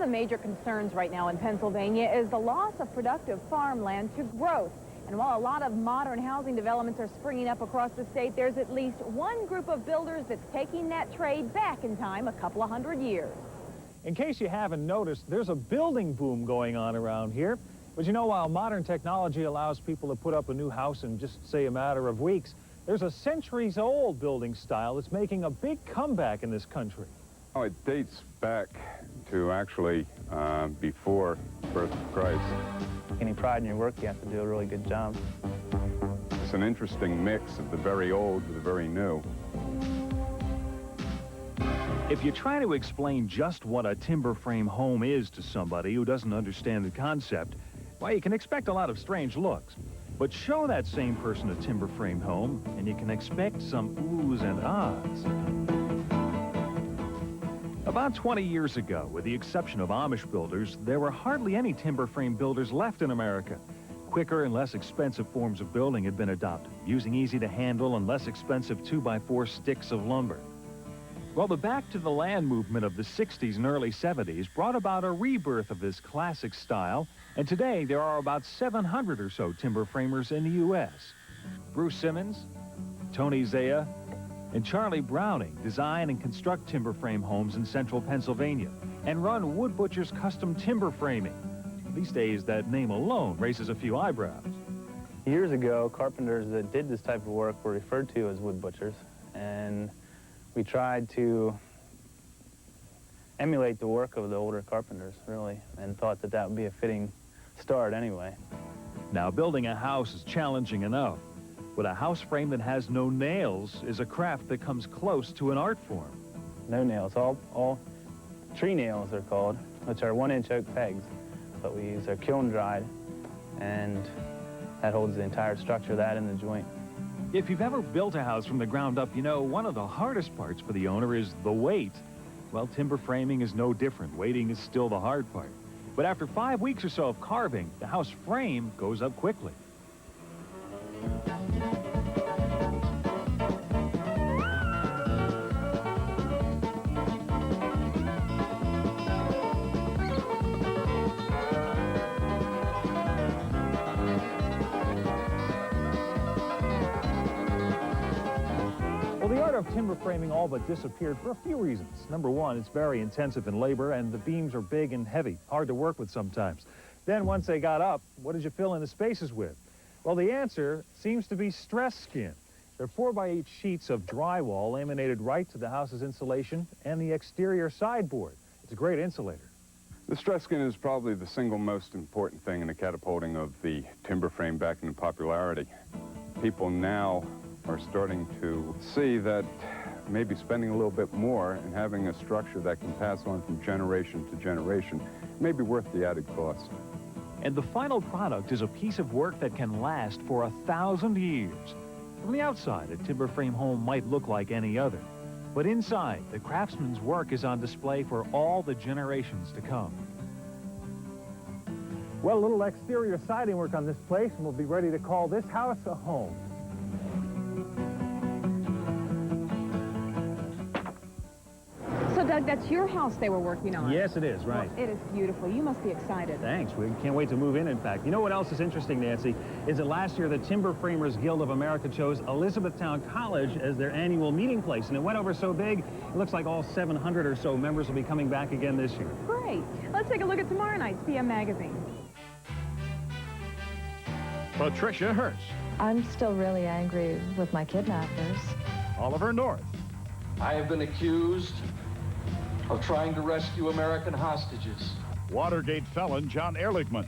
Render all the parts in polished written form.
the major concerns right now in Pennsylvania is the loss of productive farmland to growth. And while a lot of modern housing developments are springing up across the state, there's at least one group of builders that's taking that trade back in time a couple of hundred years. In case you haven't noticed, there's a building boom going on around here. But you know, while modern technology allows people to put up a new house in just, say, a matter of weeks, there's a centuries-old building style that's making a big comeback in this country. Oh, it dates back to actually before the birth of Christ. Any pride in your work, you have to do a really good job. It's an interesting mix of the very old with the very new. If you try to explain just what a timber frame home is to somebody who doesn't understand the concept, well, you can expect a lot of strange looks. But show that same person a timber frame home, and you can expect some oohs and ahs. About 20 years ago, with the exception of Amish builders, there were hardly any timber frame builders left in America. Quicker and less expensive forms of building had been adopted, using easy-to-handle and less expensive 2x4 sticks of lumber. Well, the Back to the Land movement of the 60s and early 70s brought about a rebirth of this classic style, and today there are about 700 or so timber framers in the U.S. Bruce Simmons, Tony Zaya, and Charlie Browning design and construct timber frame homes in central Pennsylvania and run Wood Butcher's Custom Timber Framing. These days, that name alone raises a few eyebrows. Years ago, carpenters that did this type of work were referred to as wood butchers, and we tried to emulate the work of the older carpenters, really, and thought that that would be a fitting start anyway. Now, building a house is challenging enough, but a house frame that has no nails is a craft that comes close to an art form. No nails, all tree nails they're called, which are 1-inch oak pegs. But we use are kiln dried, and that holds the entire structure of that in the joint. If you've ever built a house from the ground up, you know one of the hardest parts for the owner is the weight. Well, timber framing is no different. Weighting is still the hard part. But after 5 weeks or so of carving, the house frame goes up quickly. Well, the art of timber framing all but disappeared for a few reasons. Number one, it's very intensive in labor, and the beams are big and heavy, hard to work with sometimes. Then once they got up, what did you fill in the spaces with? Well, the answer seems to be stress skin. They're 4x8 sheets of drywall laminated right to the house's insulation and the exterior sideboard. It's a great insulator. The stress skin is probably the single most important thing in the catapulting of the timber frame back into popularity. People now are starting to see that maybe spending a little bit more and having a structure that can pass on from generation to generation may be worth the added cost. And the final product is a piece of work that can last for 1,000 years. From the outside, a timber frame home might look like any other. But inside, the craftsman's work is on display for all the generations to come. Well, a little exterior siding work on this place, and we'll be ready to call this house a home. So, Doug, that's your house they were working on. Yes, it is, right. Well, it is beautiful. You must be excited. Thanks. We can't wait to move in fact. You know what else is interesting, Nancy, is that last year the Timber Framers Guild of America chose Elizabethtown College as their annual meeting place, and it went over so big, it looks like all 700 or so members will be coming back again this year. Great. Let's take a look at tomorrow night's PM Magazine. Patricia Hearst. I'm still really angry with my kidnappers. Oliver North. I have been accused of trying to rescue American hostages. Watergate felon John Ehrlichman.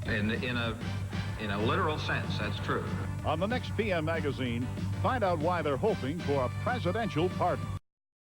In a literal sense, that's true. On the next PM Magazine, find out why they're hoping for a presidential pardon.